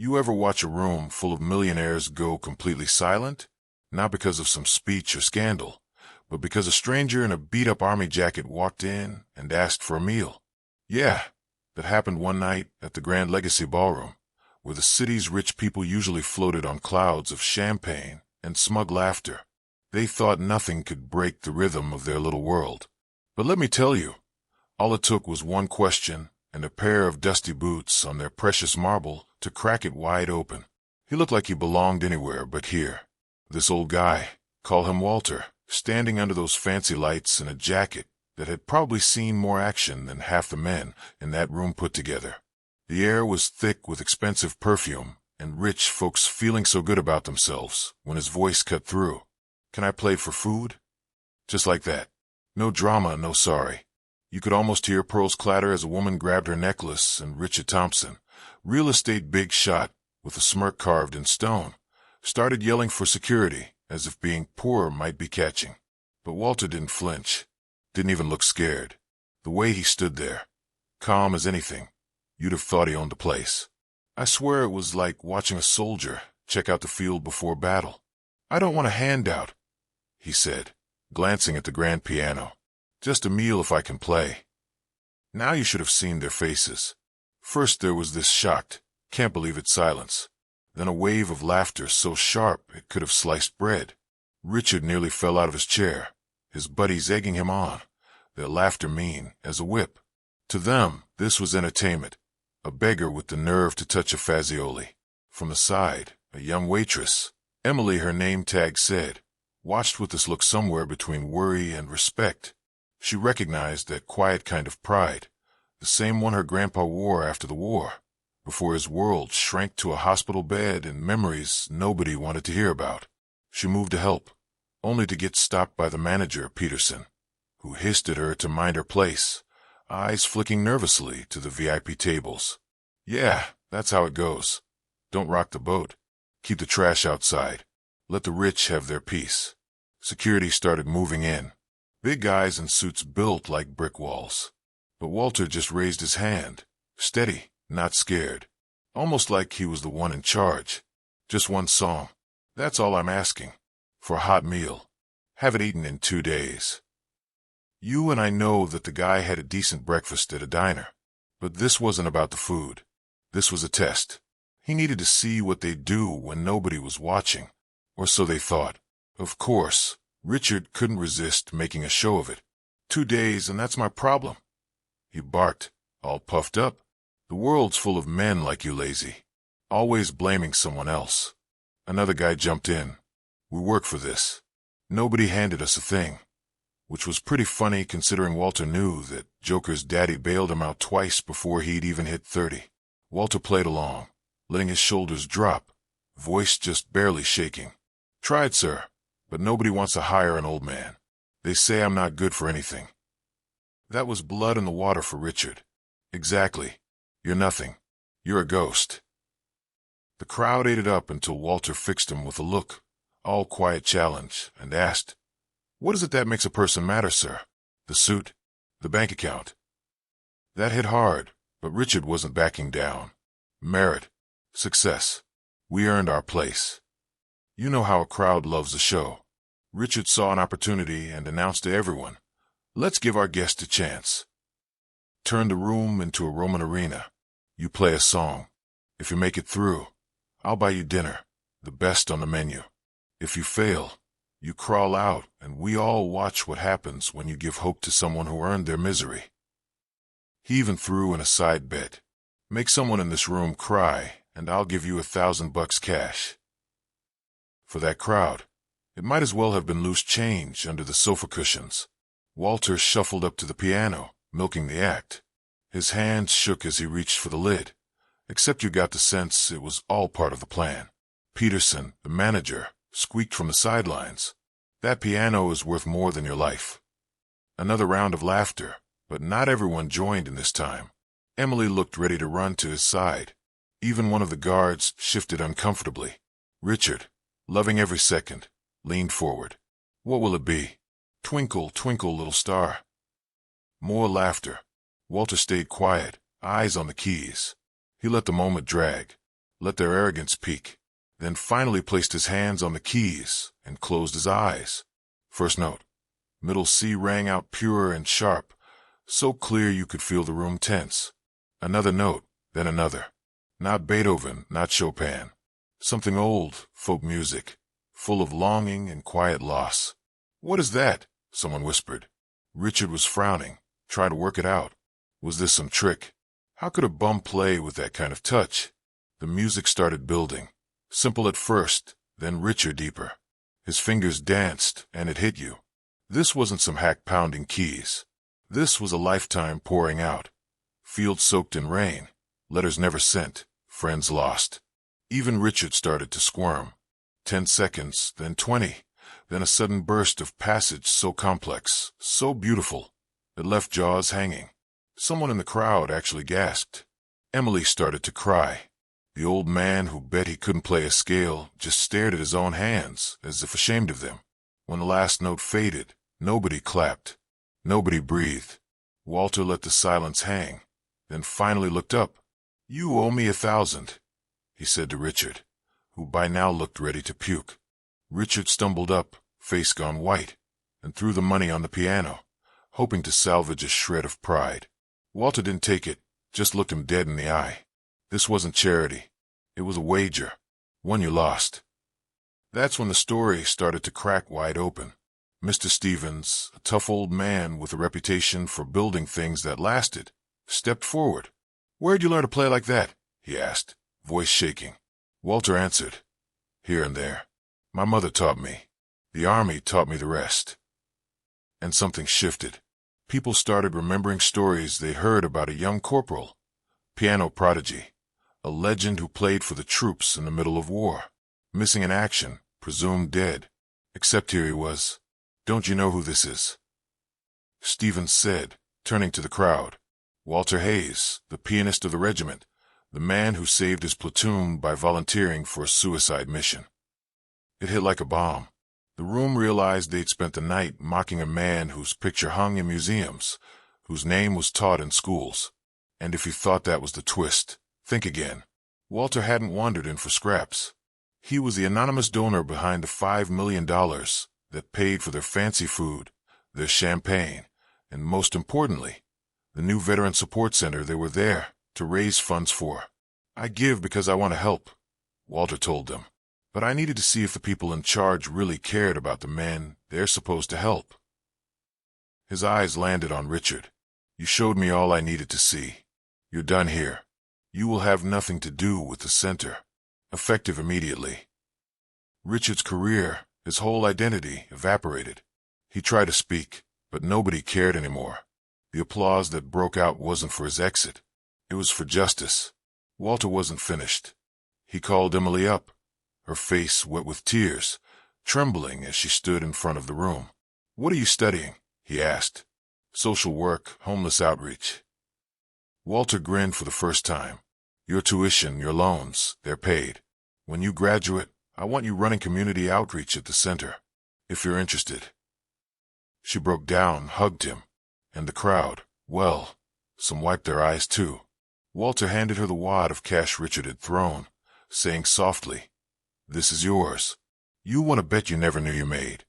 You ever watch a room full of millionaires go completely silent? Not because of some speech or scandal, but because a stranger in a beat-up army jacket walked in and asked for a meal. Yeah, that happened one night at the Grand Legacy Ballroom, where the city's rich people usually floated on clouds of champagne and smug laughter. They thought nothing could break the rhythm of their little world. But let me tell you, all it took was one question and a pair of dusty boots on their precious marble to crack it wide open. He looked like he belonged anywhere but here. This old guy, call him Walter, standing under those fancy lights in a jacket that had probably seen more action than half the men in that room put together. The air was thick with expensive perfume, and rich folks feeling so good about themselves when his voice cut through. "Can I play for food?" Just like that. No drama, no sorry. You could almost hear pearls clatter as a woman grabbed her necklace, and Richard Thompson, real estate big shot with a smirk carved in stone, started yelling for security as if being poor might be catching. But Walter didn't flinch, didn't even look scared. The way he stood there, calm as anything, you'd have thought he owned the place. I swear it was like watching a soldier check out the field before battle. "I don't want a handout," he said, glancing at the grand piano. "Just a meal if I can play." Now you should have seen their faces. First there was this shocked, can't believe it silence. Then a wave of laughter so sharp it could have sliced bread. Richard nearly fell out of his chair, his buddies egging him on, their laughter mean as a whip. To them, this was entertainment, a beggar with the nerve to touch a Fazioli. From the side, a young waitress, Emily her name tag said, watched with this look somewhere between worry and respect. She recognized that quiet kind of pride, the same one her grandpa wore after the war, before his world shrank to a hospital bed and memories nobody wanted to hear about. She moved to help, only to get stopped by the manager, Peterson, who hissed at her to mind her place, eyes flicking nervously to the VIP tables. "Yeah, that's how it goes. Don't rock the boat. Keep the trash outside. Let the rich have their piece." Security started moving in. Big guys in suits built like brick walls. But Walter just raised his hand, steady, not scared, almost like he was the one in charge. "Just one song. That's all I'm asking. For a hot meal. Have it eaten in 2 days." You and I know that the guy had a decent breakfast at a diner. But this wasn't about the food. This was a test. He needed to see what they'd do when nobody was watching. Or so they thought. Of course, Richard couldn't resist making a show of it. 2 days, and that's my problem," he barked, all puffed up. "The world's full of men like you, lazy. Always blaming someone else." Another guy jumped in. "We work for this. Nobody handed us a thing." Which was pretty funny considering Walter knew that Joker's daddy bailed him out twice before he'd even hit 30. Walter played along, letting his shoulders drop, voice just barely shaking. "Tried, sir, but nobody wants to hire an old man. They say I'm not good for anything." That was blood in the water for Richard. Exactly. You're nothing. You're a ghost. The crowd ate it up until Walter fixed him with a look, all quiet challenge, and asked, "What is it that makes a person matter, sir? The suit? The bank account?" That hit hard, but Richard wasn't backing down. Merit. Success. We earned our place. You know how a crowd loves a show. Richard saw an opportunity and announced to everyone, "Let's give our guest a chance." Turn the room into a Roman arena. You play a song. If you make it through, I'll buy you dinner, the best on the menu. If you fail, you crawl out and we all watch what happens when you give hope to someone who earned their misery. He even threw in a side bet. Make someone in this room cry and I'll give you $1,000 cash. For that crowd, it might as well have been loose change under the sofa cushions. Walter shuffled up to the piano, milking the act. His hands shook as he reached for the lid, except you got the sense it was all part of the plan. Peterson, the manager, squeaked from the sidelines, "That piano is worth more than your life." Another round of laughter, but not everyone joined in this time. Emily looked ready to run to his side. Even one of the guards shifted uncomfortably. Richard, loving every second, leaned forward. "What will it be?" "Twinkle, twinkle, little star." More laughter. Walter stayed quiet, eyes on the keys. He let the moment drag. let their arrogance peak, then finally placed his hands on the keys and closed his eyes. First note. Middle C rang out pure and sharp, so clear you could feel the room tense. Another note, then another. Not Beethoven, not Chopin. Something old, folk music, full of longing and quiet loss. "What is that?" someone whispered. Richard was frowning, trying to work it out. Was this some trick? How could a bum play with that kind of touch? The music started building. Simple at first, then richer deeper. His fingers danced, and it hit you. This wasn't some hack pounding keys. This was a lifetime pouring out. Fields soaked in rain, letters never sent, friends lost. Even Richard started to squirm. 10 seconds, then 20, then a sudden burst of passage so complex, so beautiful, it left jaws hanging. Someone in the crowd actually gasped. Emily started to cry. The old man who bet he couldn't play a scale just stared at his own hands, as if ashamed of them. When the last note faded, nobody clapped. Nobody breathed. Walter let the silence hang, then finally looked up. "You owe me 1,000, he said to Richard, who by now looked ready to puke. Richard stumbled up, face gone white, and threw the money on the piano, hoping to salvage a shred of pride. Walter didn't take it, just looked him dead in the eye. This wasn't charity. It was a wager. One you lost. That's when the story started to crack wide open. Mr. Stevens, a tough old man with a reputation for building things that lasted, stepped forward. "Where'd you learn to play like that?" he asked, voice shaking. Walter answered, "Here and there. My mother taught me. The army taught me the rest." And something shifted. People started remembering stories they heard about a young corporal, piano prodigy, a legend who played for the troops in the middle of war, missing in action, presumed dead. Except here he was. "Don't you know who this is?" Stevens said, turning to the crowd. "Walter Hayes, the pianist of the regiment, the man who saved his platoon by volunteering for a suicide mission." It hit like a bomb. The room realized they'd spent the night mocking a man whose picture hung in museums, whose name was taught in schools. And if you thought that was the twist, think again. Walter hadn't wandered in for scraps. He was the anonymous donor behind the $5 million that paid for their fancy food, their champagne, and most importantly, the new veteran support center they were there to raise funds for. "I give because I want to help," Walter told them. "But I needed to see if the people in charge really cared about the men they're supposed to help." His eyes landed on Richard. "You showed me all I needed to see. You're done here. You will have nothing to do with the center. Effective immediately." Richard's career, his whole identity, evaporated. He tried to speak, but nobody cared anymore. The applause that broke out wasn't for his exit. It was for justice. Walter wasn't finished. He called Emily up, her face wet with tears, trembling as she stood in front of the room. "What are you studying?" he asked. "Social work, homeless outreach." Walter grinned for the first time. "Your tuition, your loans, they're paid. When you graduate, I want you running community outreach at the center, if you're interested." She broke down, hugged him, and the crowd, well, some wiped their eyes too. Walter handed her the wad of cash Richard had thrown, saying softly, "This is yours. You want to bet you never knew you made."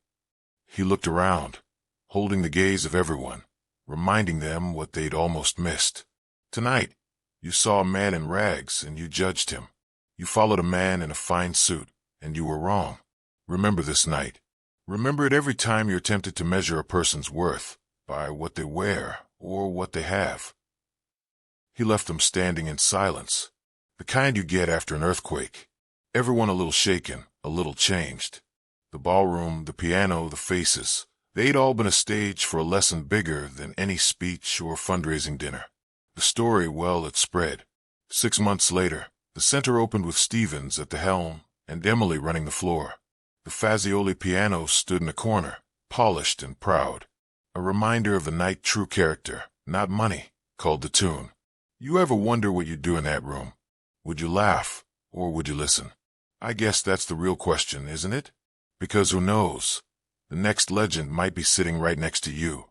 He looked around, holding the gaze of everyone, reminding them what they'd almost missed. "Tonight, you saw a man in rags and you judged him. You followed a man in a fine suit, and you were wrong. Remember this night. Remember it every time you're tempted to measure a person's worth by what they wear or what they have." He left them standing in silence, the kind you get after an earthquake. Everyone a little shaken, a little changed. The ballroom, the piano, the faces, they'd all been a stage for a lesson bigger than any speech or fundraising dinner. The story, well, it spread. 6 months later, the center opened with Stevens at the helm and Emily running the floor. The Fazioli piano stood in a corner, polished and proud. A reminder of the night true character, not money, called the tune. You ever wonder what you'd do in that room? Would you laugh, or would you listen? I guess that's the real question, isn't it? Because who knows? The next legend might be sitting right next to you.